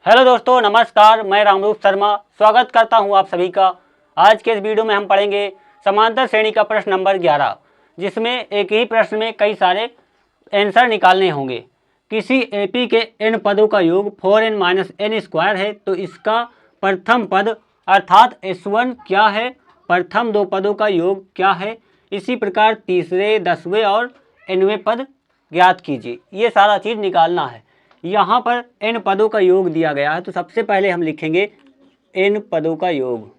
Hello दोस्तों, नमस्कार। मैं रामरूप शर्मा स्वागत करता हूं आप सभी का। आज के इस वीडियो में हम पढ़ेंगे समांतर श्रेणी का प्रश्न नंबर 11, जिसमें एक ही प्रश्न में कई सारे आंसर निकालने होंगे। किसी एपी के n पदों का योग 4n माइनस एन स्क्वायर है, तो इसका प्रथम पद अर्थात S1 क्या है, प्रथम दो पदों का योग क्या है, इसी प्रकार तीसरे, 10वें और 9वें पद ज्ञात कीजिए। ये सारा चीज़ निकालना है। यहाँ पर n पदों का योग दिया गया है, तो सबसे पहले हम लिखेंगे n पदों का योग।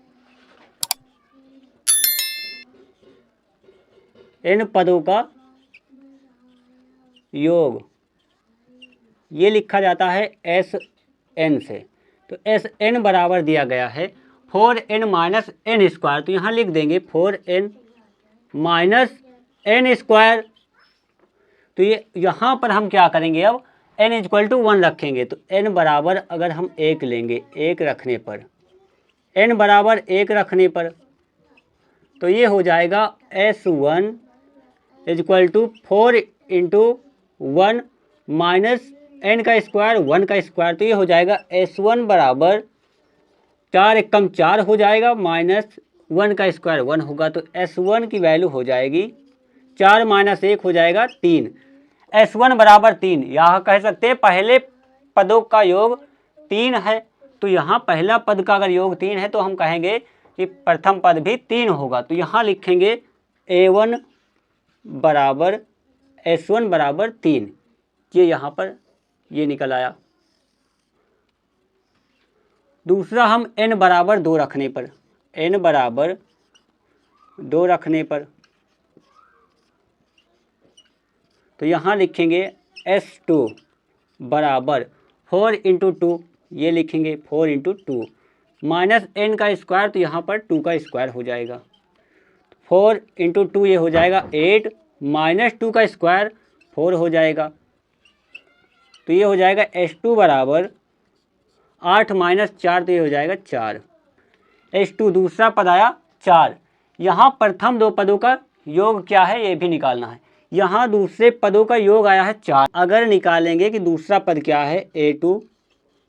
n पदों का योग ये लिखा जाता है Sn से। तो Sn बराबर दिया गया है 4n माइनस एन स्क्वायर, तो यहाँ लिख देंगे 4n माइनस एन स्क्वायर। तो ये यहाँ पर हम क्या करेंगे, अब n इक्वल टू 1 रखेंगे। तो n बराबर अगर हम 1 लेंगे, 1 रखने पर n बराबर 1 रखने पर तो ये हो जाएगा S1 equal to 4 into 1 minus n का स्क्वायर 1 का स्क्वायर। तो ये हो जाएगा S1 बराबर 4 एकम 4 हो जाएगा, माइनस 1 का स्क्वायर 1 होगा। तो S1 की वैल्यू हो जाएगी 4 माइनस 1 हो जाएगा 3। S1 बराबर 3। यहाँ कह सकते हैं पहले पदों का योग 3 है, तो यहाँ पहला पद का अगर योग 3 है तो हम कहेंगे कि प्रथम पद भी 3 होगा। तो यहाँ लिखेंगे A1 बराबर S1 बराबर 3। ये यहाँ पर ये निकल आया। दूसरा हम n बराबर 2 रखने पर, n बराबर 2 रखने पर तो यहाँ लिखेंगे S2 बराबर 4 इंटू 2, ये लिखेंगे 4 इंटू 2 माइनस n का स्क्वायर, तो यहाँ पर 2 का स्क्वायर हो जाएगा। 4 इंटू 2 ये हो जाएगा 8 माइनस 2 का स्क्वायर 4 हो जाएगा। तो ये हो जाएगा S2 बराबर 8 माइनस 4, तो ये हो जाएगा 4। S2 दूसरा पद आया 4। यहाँ प्रथम दो पदों का योग क्या है ये भी निकालना है। यहाँ दूसरे पदों का योग आया है 4। अगर निकालेंगे कि दूसरा पद क्या है A2,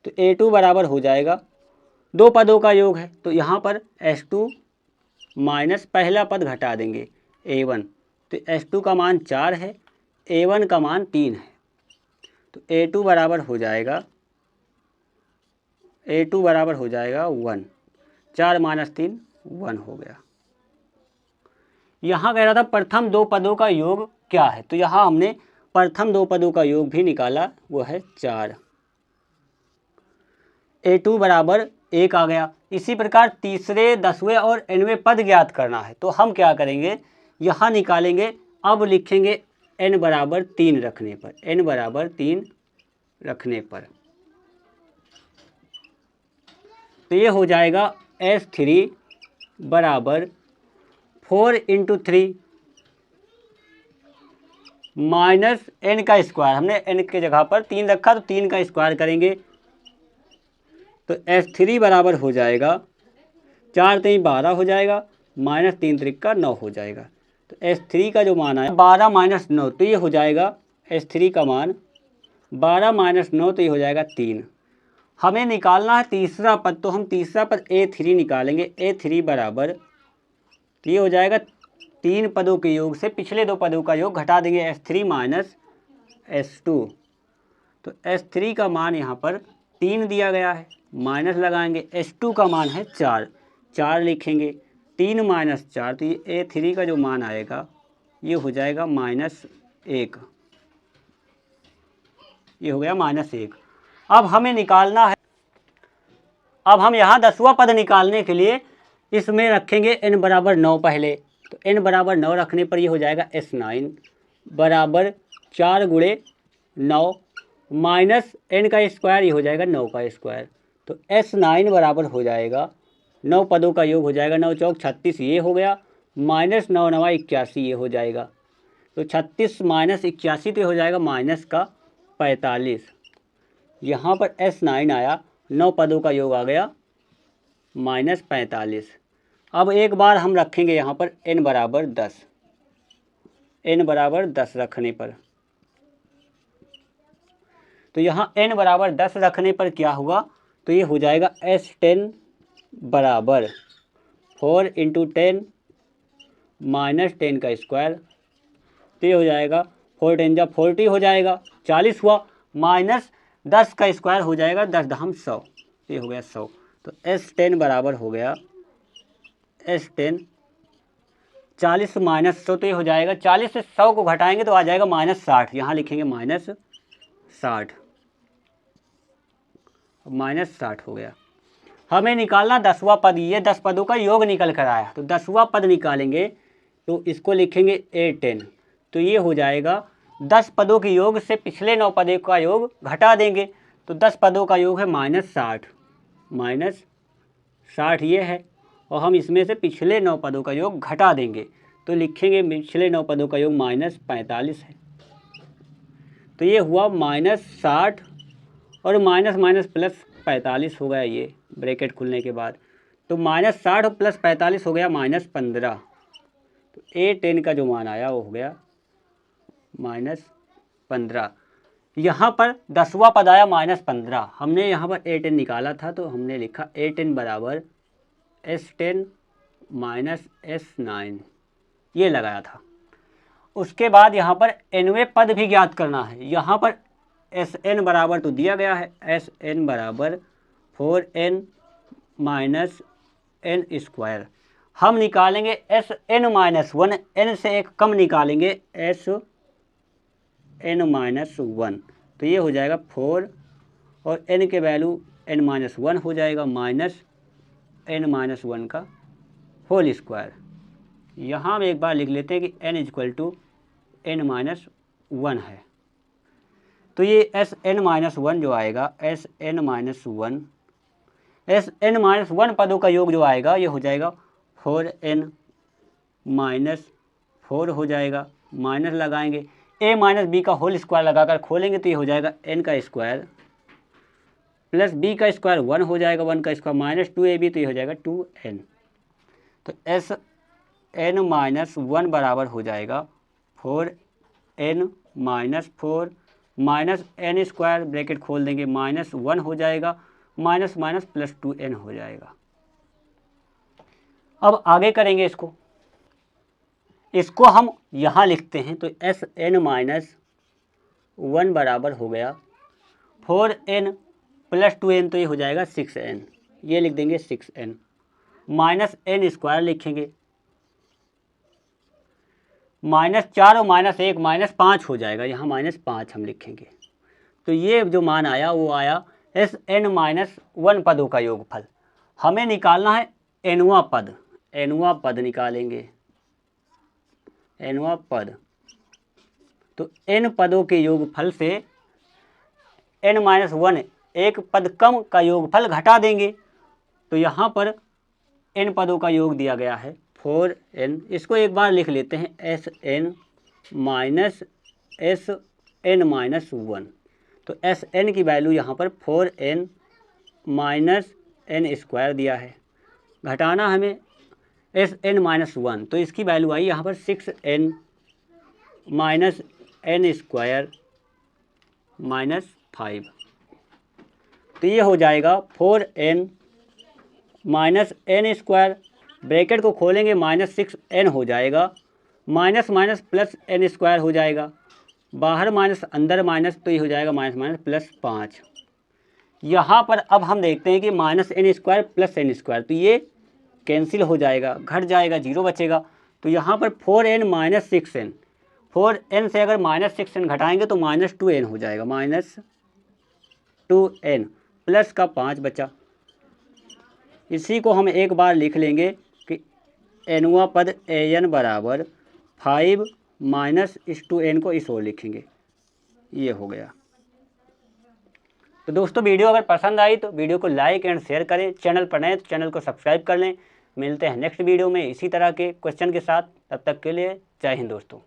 तो A2 बराबर हो जाएगा दो पदों का योग है। तो यहाँ पर S2 माइनस पहला पद घटा देंगे A1, तो S2 का मान 4 है, A1 का मान 3 है। तो A2 बराबर हो जाएगा 1। 4 माइनस 3 1 हो गया। यहाँ कह रहा था प्रथम दो पदों का योग क्या है, तो यहाँ हमने प्रथम दो पदों का योग भी निकाला, वो है 4। A2 बराबर 1 आ गया। इसी प्रकार तीसरे, 10वें और 9वें पद ज्ञात करना है, तो हम क्या करेंगे, यहाँ निकालेंगे। अब लिखेंगे n बराबर 3 रखने पर, n बराबर 3 रखने पर तो ये हो जाएगा S3 बराबर 4 इंटू 3 माइनस n का स्क्वायर। हमने n के जगह पर 3 रखा, तो 3 का स्क्वायर करेंगे। तो S3 बराबर हो जाएगा 4 3 12 हो जाएगा, माइनस 3 त्रिका 9 हो जाएगा। तो S3 का जो मान आया 12 माइनस 9, तो ये हो जाएगा S3 का मान 12 माइनस 9, तो ये हो जाएगा 3। हमें निकालना है तीसरा पद, तो हम तीसरा पद A3 निकालेंगे। A3 बराबर, तो ये हो जाएगा 3 पदों के योग से पिछले दो पदों का योग घटा देंगे, S3 माइनस S2। तो S3 का मान यहाँ पर 3 दिया गया है, माइनस लगाएंगे। S2 का मान है 4 लिखेंगे। 3 माइनस 4, तो ये A3 का जो मान आएगा ये हो जाएगा -1। ये हो गया -1। अब हमें निकालना है, अब हम यहाँ 10वां पद निकालने के लिए इसमें रखेंगे n बराबर 9 पहले। तो n बराबर 9 रखने पर ये हो जाएगा S9 बराबर 4 गुणे 9 माइनस n का स्क्वायर, ये हो जाएगा 9 का स्क्वायर। तो S9 बराबर हो जाएगा 9 पदों का योग हो जाएगा, 9 चौक 36 ये हो गया, माइनस 9 9 81 ये हो जाएगा। तो 36 माइनस 81, तो हो जाएगा माइनस का 45। यहाँ पर S9 आया, 9 पदों का योग आ गया -45। अब एक बार हम रखेंगे यहाँ पर n बराबर 10, n बराबर 10 रखने पर तो यहाँ n बराबर 10 रखने पर क्या हुआ तो ये हो जाएगा S10 बराबर 4 इंटू 10 माइनस 10 का स्क्वायर। तो ये हो जाएगा 4 10 जा 40 हो जाएगा, 40 हुआ, माइनस 10 का स्क्वायर हो जाएगा 10 दहम 100, ये हो गया 100। तो S10 बराबर हो गया S10 40 माइनस 100, तो ये हो जाएगा 40 से 100 को घटाएंगे तो आ जाएगा -60। यहाँ लिखेंगे -60, -60 हो गया। हमें निकालना 10वां पद, ये 10 पदों का योग निकल कर आया, तो 10वां पद निकालेंगे तो इसको लिखेंगे A10। तो ये हो जाएगा 10 पदों के योग से पिछले 9 पदों का योग घटा देंगे, तो 10 पदों का योग है -60, -60 ये है, और हम इसमें से पिछले 9 पदों का योग घटा देंगे तो लिखेंगे पिछले 9 पदों का योग -45 है। तो ये हुआ -60 और माइनस माइनस प्लस 45 हो गया, ये ब्रैकेट खुलने के बाद। तो -60 प्लस 45 हो गया -15। तो A10 का जो मान आया वो हो गया -15। यहाँ पर 10वां पद आया -15, हमने यहाँ पर A10 निकाला था तो हमने लिखा A10 बराबर S10 माइनस S9, ये लगाया था। उसके बाद यहाँ पर nवें पद भी ज्ञात करना है। यहाँ पर Sn बराबर तो दिया गया है, Sn बराबर 4n माइनस n स्क्वायर। हम निकालेंगे Sn माइनस 1, n से एक कम निकालेंगे Sn माइनस 1, तो ये हो जाएगा 4 और n के वैल्यू n माइनस 1 हो जाएगा माइनस n माइनस 1 का होल स्क्वायर। यहाँ हम एक बार लिख लेते हैं कि n equal to n minus 1 है। तो ये Sn माइनस 1 जो आएगा, Sn माइनस 1 पदों का योग जो आएगा ये हो जाएगा 4n माइनस 4 हो जाएगा, माइनस लगाएंगे a माइनस बी का होल स्क्वायर लगाकर खोलेंगे तो ये हो जाएगा n का स्क्वायर प्लस b का स्क्वायर 1 हो जाएगा, 1 का स्क्वायर माइनस 2ab, तो ये हो जाएगा 2n। तो Sn माइनस 1 बराबर हो जाएगा 4n minus 4 minus n square, bracket खोल देंगे, -1 हो जाएगा, माइनस माइनस प्लस 2n हो जाएगा। अब आगे करेंगे इसको हम यहाँ लिखते हैं। तो Sn माइनस 1 बराबर हो गया 4n प्लस 2n, तो ये हो जाएगा 6n, ये लिख देंगे 6n, माइनस n स्क्वायर लिखेंगे, -4 और -1 -5 हो जाएगा, यहाँ -5 हम लिखेंगे। तो ये जो मान आया वो आया Sn माइनस 1 पदों का योगफल। हमें निकालना है nवां पद निकालेंगे, nवां पद। तो n पदों के योगफल से n माइनस 1 एक पद कम का योगफल घटा देंगे। तो यहाँ पर n पदों का योग दिया गया है 4n, इसको एक बार लिख लेते हैं Sn माइनस Sn माइनस 1। तो Sn की वैल्यू यहाँ पर 4n माइनस n स्क्वायर दिया है, घटाना हमें Sn माइनस 1, तो इसकी वैल्यू आई यहाँ पर 6n minus n square minus 5। तो ये हो जाएगा 4n minus n square, bracket को खोलेंगे, -6n हो जाएगा, minus minus plus n square हो जाएगा, बाहर माइनस अंदर माइनस, तो ये हो जाएगा माइनस माइनस प्लस 5। यहाँ पर अब हम देखते हैं कि -n square plus n square, तो ये कैंसिल हो जाएगा, घट जाएगा, 0 बचेगा। तो यहाँ पर 4n माइनस 6n, 4n से अगर -6n घटाएंगे तो -2n हो जाएगा, -2n प्लस का 5 बचा। इसी को हम एक बार लिख लेंगे कि nवां पद an बराबर 5 माइनस इस 2n को इस ओर लिखेंगे, ये हो गया। तो दोस्तों वीडियो अगर पसंद आई तो वीडियो को लाइक एंड शेयर करें, चैनल पर नए तो चैनल को सब्सक्राइब कर लें। मिलते हैं नेक्स्ट वीडियो में इसी तरह के क्वेश्चन के साथ, तब तक के लिए जय हिंद दोस्तों।